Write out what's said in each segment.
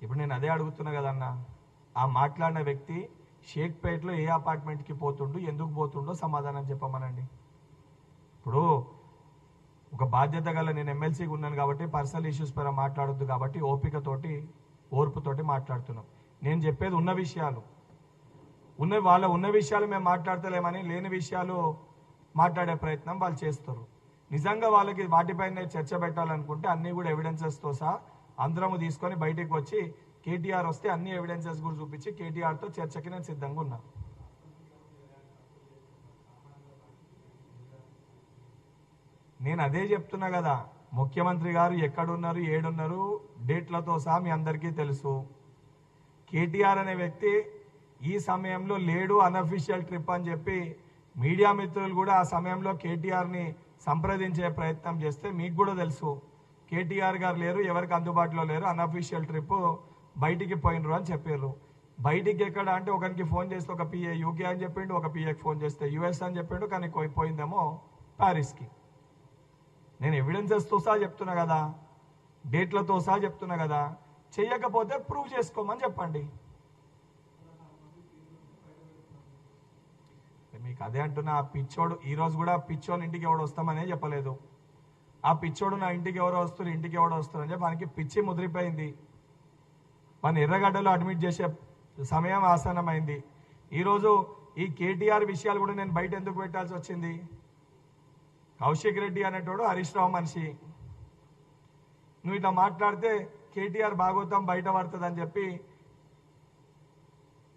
ఇప్పుడు నేను అదే అడుగుతున్నా కదన్నా, ఆ మాట్లాడిన వ్యక్తి షేక్పేట్లో ఏ అపార్ట్మెంట్కి పోతుండు, ఎందుకు పోతుండో సమాధానం చెప్పమనండి. ఇప్పుడు ఒక బాధ్యత గల నేను ఎమ్మెల్సీగా ఉన్నాను కాబట్టి పర్సనల్ ఇష్యూస్ పైన మాట్లాడొద్దు కాబట్టి ఓపికతోటి ఓర్పుతోటి మాట్లాడుతున్నాం. నేను చెప్పేది ఉన్న విషయాలు, ఉన్న విషయాలు మేము మాట్లాడతలేమని లేని విషయాలు మాట్లాడే ప్రయత్నం వాళ్ళు చేస్తారు. నిజంగా వాళ్ళకి వాటిపైన చర్చ పెట్టాలనుకుంటే అన్నీ కూడా ఎవిడెన్సెస్తో సహా అందరము తీసుకొని బయటికి వచ్చి కేటీఆర్ వస్తే అన్ని ఎవిడెన్సెస్ కూడా చూపించి కేటీఆర్తో చర్చకి నేను సిద్ధంగా ఉన్నా. నేను అదే చెప్తున్నా కదా, ముఖ్యమంత్రి గారు ఎక్కడున్నారు, ఏడున్నారు, డేట్లతో సహా మీ అందరికీ తెలుసు. కేటీఆర్ అనే వ్యక్తి ఈ సమయంలో లేడు, అన్అఫీషియల్ ట్రిప్ అని చెప్పి మీడియా మిత్రులు కూడా ఆ సమయంలో కేటీఆర్ని సంప్రదించే ప్రయత్నం చేస్తే మీకు కూడా తెలుసు కేటీఆర్ గారు లేరు, ఎవరికి అందుబాటులో లేరు, అన్అఫీషియల్ ట్రిప్ బయటికి పోయినరు అని చెప్పారు. బయటికి ఎక్కడ అంటే ఒకరికి ఫోన్ చేస్తే ఒక పిఏ యూకే అని చెప్పిండు, ఒక పిఏకి ఫోన్ చేస్తే యుఎస్ అని చెప్పిండు, కానీ పోయిందేమో ప్యారిస్కి. నేను ఎవిడెన్సెస్తో సహా చెప్తున్నా కదా, డేట్లతో సహా చెప్తున్నా కదా, చెయ్యకపోతే ప్రూవ్ చేసుకోమని చెప్పండి. మీకు అదే అంటున్నా, ఆ పిచ్చోడు ఈరోజు కూడా పిచ్చోని ఇంటికి ఎవడు వస్తామనే చెప్పలేదు. ఆ పిచ్చోడు నా ఇంటికి ఎవరో వస్తారు, ఇంటికి ఎవడో వస్తారు అని చెప్పి మనకి పిచ్చి ముదిరిపోయింది. మన ఎర్రగడ్డలో అడ్మిట్ చేసే సమయం ఆసన్నమైంది. ఈరోజు ఈ కేటీఆర్ విషయాలు కూడా నేను బయట ఎందుకు పెట్టాల్సి వచ్చింది? కౌశిక్ రెడ్డి అనేటోడు హరీష్ రావు మనిషి. నువ్వు ఇట్లా మాట్లాడితే కేటీఆర్ భాగవతం బయట పడుతుంది అని చెప్పి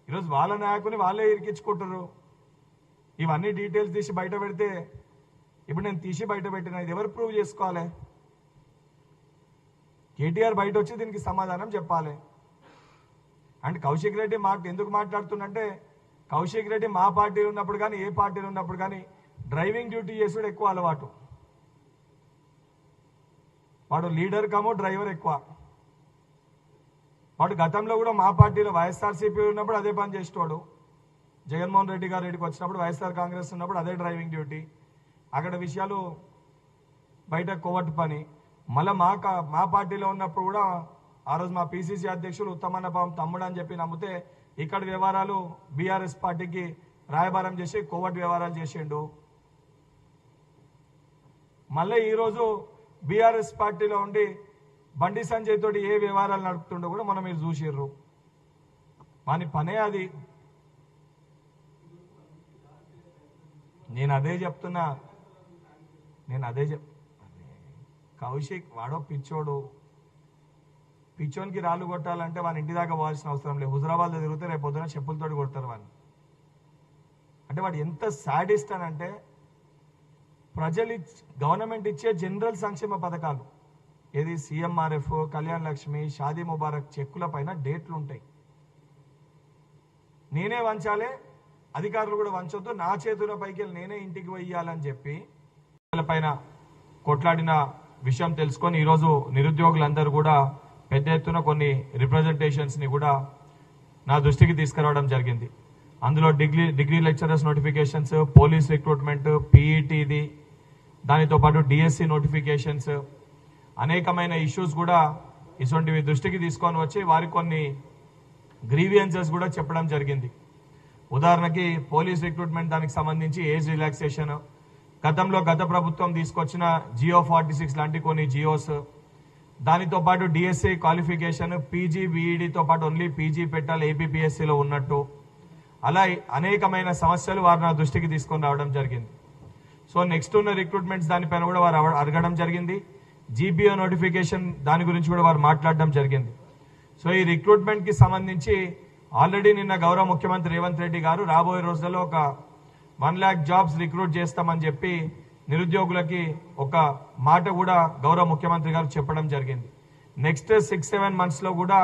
ఈరోజు వాళ్ళ నాయకుని వాళ్ళే ఇరికించుకుంటారు. ఇవన్నీ డీటెయిల్స్ తీసి బయట పెడితే ఇప్పుడు నేను తీసి బయట పెట్టిన ఇది ఎవరు ప్రూవ్ చేసుకోవాలి? కేటీఆర్ బయట వచ్చి దీనికి సమాధానం చెప్పాలి. అండ్ కౌశిక్ రెడ్డి ఎందుకు మాట్లాడుతుందంటే, కౌశిక్ రెడ్డి మా పార్టీలో ఉన్నప్పుడు కానీ ఏ పార్టీలో ఉన్నప్పుడు కానీ డ్రైవింగ్ డ్యూటీ చేసుడు ఎక్కువ అలవాటు. వాడు లీడర్ కమో డ్రైవర్ ఎక్కువ. వాడు గతంలో కూడా మా పార్టీలో వైఎస్ఆర్సీపీ ఉన్నప్పుడు అదే పని చేసేవాడు. జగన్మోహన్ రెడ్డి గారు రెడ్డికి వచ్చినప్పుడు వైఎస్ఆర్ కాంగ్రెస్ ఉన్నప్పుడు అదే డ్రైవింగ్ డ్యూటీ. అక్కడ విషయాలు బయట కోవట్ పని. మళ్ళీ మా పార్టీలో ఉన్నప్పుడు కూడా ఆ రోజు మా పిసిసి అధ్యక్షులు ఉత్తమన్న పాపం తమ్ముడు అని చెప్పి నమ్మితే ఇక్కడ వ్యవహారాలు బీఆర్ఎస్ పార్టీకి రాయబారం చేసి కోవట్ వ్యవహారాలు చేసిండు. మళ్ళీ ఈరోజు బీఆర్ఎస్ పార్టీలో ఉండి బండి సంజయ్ తోటి ఏ వ్యవహారాలు నడుపుతుండో కూడా మనం మీరు చూసిర్రు. వాని పనే అది. నేను అదే చెప్తున్నా, కౌశిక్ వాడో పిచ్చోడు. పిచ్చోనికి రాళ్ళు కొట్టాలంటే వాని ఇంటి దాకా పోవాల్సిన అవసరం లేదు. హుజరాబాద్లో తిరిగితే రేపు పొద్దున చెప్పులతోటి కొడతారు వాడిని. అంటే వాడు ఎంత సాడిస్ట్ అని అంటే, గవర్నమెంట్ ఇచ్చే జనరల్ సంక్షేమ పథకాలు ఏది సీఎంఆర్ఎఫ్, కళ్యాణ్ లక్ష్మి, షాదీ ముబారక్ చెక్కుల పైన డేట్లు ఉంటాయి. నేనే వంచాలే, అధికారులు కూడా వంచొద్దు, నా చేతుల పైకి నేనే ఇంటికి వెయ్యాలని చెప్పి పైన కొట్లాడిన విషయం తెలుసుకొని ఈరోజు నిరుద్యోగులందరూ కూడా పెద్ద ఎత్తున కొన్ని రిప్రజెంటేషన్స్ని కూడా నా దృష్టికి తీసుకురావడం జరిగింది. అందులో degree lecturers notifications, police recruitment, పీఈటీది, దానితో పాటు డిఎస్సి నోటిఫికేషన్స్, అనేకమైన ఇష్యూస్ కూడా ఇటువంటివి దృష్టికి తీసుకొని వచ్చి వారికి కొన్ని గ్రీవియన్సెస్ కూడా చెప్పడం జరిగింది. ఉదాహరణకి పోలీస్ రిక్రూట్మెంట్ దానికి సంబంధించి ఏజ్ రిలాక్సేషన్, గత ప్రభుత్వం తీసుకొచ్చిన జియో 46 లాంటి కొన్ని జియోస్, దానితో పాటు డిఎస్సి క్వాలిఫికేషన్, పీజీ బీఈడితో పాటు ఓన్లీ పీజీ పెట్టాలి ఏపీపీఎస్సీలో ఉన్నట్టు, అలా అనేకమైన సమస్యలు వారు నా దృష్టికి తీసుకొని రావడం జరిగింది. సో నెక్స్ట్ ఉన్న రిక్రూట్మెంట్స్ దానిపైన కూడా వారు అడగడం జరిగింది. జీపీఓ నోటిఫికేషన్ దాని గురించి కూడా వారు మాట్లాడడం జరిగింది. సో ఈ రిక్రూట్మెంట్కి సంబంధించి ఆల్రెడీ నిన్న గౌరవ ముఖ్యమంత్రి రేవంత్ రెడ్డి గారు రాబోయే రోజుల్లో ఒక 1 lakh జాబ్స్ రిక్రూట్ చేస్తామని చెప్పి నిరుద్యోగులకి ఒక మాట కూడా గౌరవ ముఖ్యమంత్రి గారు చెప్పడం జరిగింది. నెక్స్ట్ 6-7 monthsలో కూడా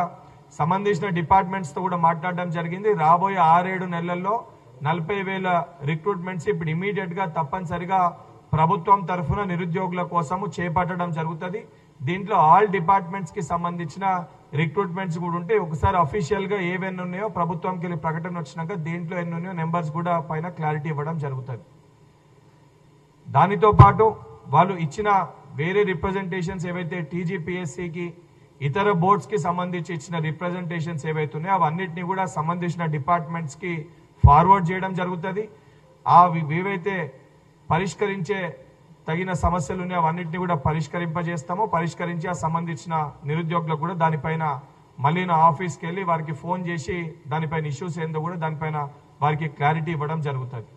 సంబంధించిన డిపార్ట్మెంట్స్తో కూడా మాట్లాడడం జరిగింది. రాబోయే 6-7 నెలల్లో 40,000 రిక్రూట్మెంట్స్ ఇప్పుడు ఇమీడియట్గా తప్పనిసరిగా ప్రభుత్వం తరఫున నిరుద్యోగుల కోసము చేపట్టడం జరుగుతుంది. దీంట్లో ఆల్ డిపార్ట్మెంట్స్కి సంబంధించిన రిక్రూట్మెంట్స్ కూడా ఉంటే ఒకసారి అఫీషియల్గా ఏవెన్ని ఉన్నాయో ప్రభుత్వంకి వెళ్ళి ప్రకటన వచ్చినాక దీంట్లో ఎన్ని ఉన్నాయో నెంబర్స్ కూడా పైన క్లారిటీ ఇవ్వడం జరుగుతుంది. దానితో పాటు వాళ్ళు ఇచ్చిన వేరే రిప్రజెంటేషన్స్ ఏవైతే టీజీపీఎస్సీకి ఇతర బోర్డ్స్ కి సంబంధించి ఇచ్చిన రిప్రజెంటేషన్స్ ఏవైతున్నాయో అవన్నిటిని కూడా సంబంధించిన డిపార్ట్మెంట్స్ కి ఫార్వర్డ్ చేయడం జరుగుతుంది. ఏవైతే పరిష్కరించే తగిన సమస్యలు ఉన్నాయో అవన్నిటిని కూడా పరిష్కరింపజేస్తామో, పరిష్కరించి ఆ సంబంధించిన నిరుద్యోగులకు కూడా దానిపైన మళ్ళీ నా ఆఫీస్కి వెళ్ళి వారికి ఫోన్ చేసి దానిపైన ఇష్యూస్ ఏందో కూడా దానిపైన వారికి క్లారిటీ ఇవ్వడం జరుగుతుంది.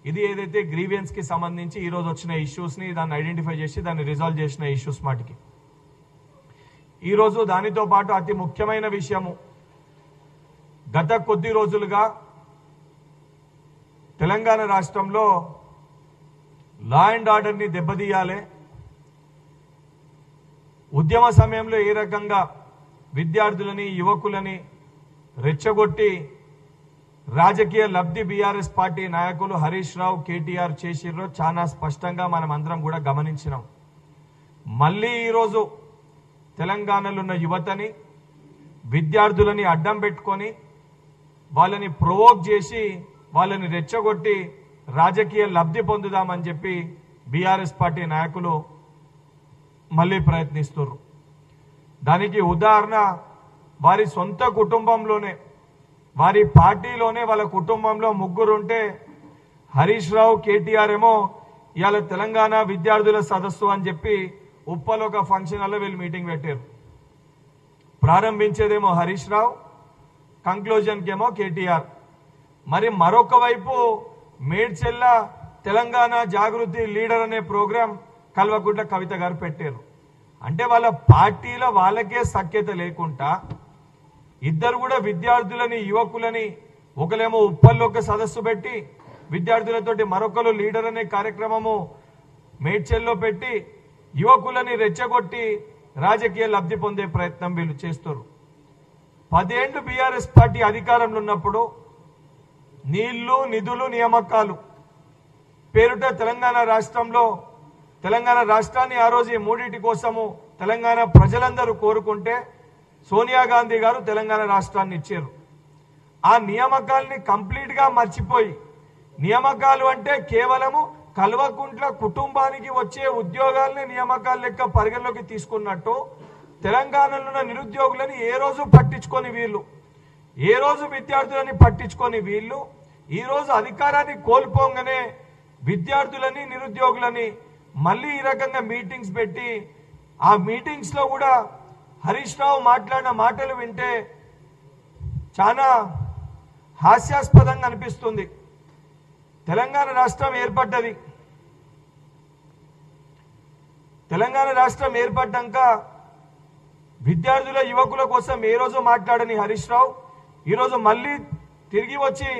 ఇది ఏదైతే గ్రీవియన్స్ కి సంబంధించి ఈ రోజు వచ్చిన ఇష్యూస్ ని దాన్ని ఐడెంటిఫై చేసి దాన్ని రిజాల్వ్ చేసిన ఇష్యూస్ మాటికి. ఈ రోజు దానితో పాటు అతి ముఖ్యమైన విషయము, గత కొద్ది రోజులుగా తెలంగాణ రాష్ట్రంలో లా అండ్ ఆర్డర్ ని దెబ్బతీయాలి, ఉద్యమ సమయంలో ఏ రకంగా విద్యార్థులని యువకులని రెచ్చగొట్టి రాజకీయ లబ్ధి బీఆర్ఎస్ పార్టీ నాయకులు హరీష్ రావు కేటీఆర్ చేసిర్రో చాలా స్పష్టంగా మనం అందరం కూడా గమనించినాం. మళ్ళీ ఈరోజు తెలంగాణలో ఉన్న యువతని విద్యార్థులని అడ్డం పెట్టుకొని వాళ్ళని ప్రొవోక్ చేసి వాళ్ళని రెచ్చగొట్టి రాజకీయ లబ్ధి పొందుదామని చెప్పి బీఆర్ఎస్ పార్టీ నాయకులు మళ్ళీ ప్రయత్నిస్తున్నారు. దానికి ఉదాహరణ వారి సొంత కుటుంబంలోనే, వారి పార్టీలోనే వాళ్ళ కుటుంబంలో ముగ్గురుంటే హరీష్ రావు కేటీఆర్ ఏమో ఇవాళ తెలంగాణ విద్యార్థుల సదస్సు అని చెప్పి ఉప్పలో ఒక ఫంక్షన్ హాల్లో వీళ్ళు మీటింగ్ పెట్టారు. ప్రారంభించేదేమో హరీష్ రావు, కంక్లూజన్కి ఏమో కేటీఆర్. మరి మరొక వైపు మేడ్చెల్ల తెలంగాణ జాగృతి లీడర్ అనే ప్రోగ్రాం కల్వకుంట్ల కవిత గారు పెట్టారు. అంటే వాళ్ళ పార్టీలో వాళ్ళకే సఖ్యత లేకుండా ఇద్దరు కూడా విద్యార్థులని యువకులని, ఒకలేమో ఉప్పల్లో ఒక సదస్సు పెట్టి విద్యార్థులతోటి మరొకరు లీడర్ అనే కార్యక్రమము మేడ్చెల్లో పెట్టి యువకులని రెచ్చగొట్టి రాజకీయ లబ్ధి పొందే ప్రయత్నం వీళ్ళు చేస్తారు. 10 ఏళ్లు బీఆర్ఎస్ పార్టీ అధికారంలో ఉన్నప్పుడు నీళ్లు నిధులు నియామకాలు పేరుట తెలంగాణ రాష్ట్రంలో తెలంగాణ రాష్ట్రాన్ని ఆ రోజు ఈ మూడింటి కోసము తెలంగాణ ప్రజలందరూ కోరుకుంటే సోనియా గాంధీ గారు తెలంగాణ రాష్ట్రాన్ని ఇచ్చారు. ఆ నియామకాల్ని కంప్లీట్ గా మర్చిపోయి, నియామకాలు అంటే కేవలము కల్వకుంట్ల కుటుంబానికి వచ్చే ఉద్యోగాల్ని నియామకాల లెక్క పరిగణలోకి తీసుకున్నట్టు తెలంగాణలో ఉన్న నిరుద్యోగులని ఏ రోజు పట్టించుకొని వీళ్ళు, ఏ రోజు విద్యార్థులని పట్టించుకొని వీళ్ళు ఈ రోజు అధికారాన్ని కోల్పోగానే విద్యార్థులని నిరుద్యోగులని మళ్ళీ ఈ రకంగా మీటింగ్స్ పెట్టి, ఆ మీటింగ్స్ లో కూడా హరీష్ రావు మాట్లాడిన మాటలు వింటే చాలా హాస్యాస్పదంగా అనిపిస్తుంది. తెలంగాణ రాష్ట్రం ఏర్పడ్డది. తెలంగాణ రాష్ట్రం ఏర్పడ్డాక విద్యార్థుల యువకుల కోసం ఏ రోజు మాట్లాడని హరీష్ రావు ఈరోజు మళ్ళీ తిరిగి వచ్చి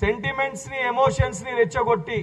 సెంటిమెంట్స్ ని ఎమోషన్స్ ని రెచ్చగొట్టి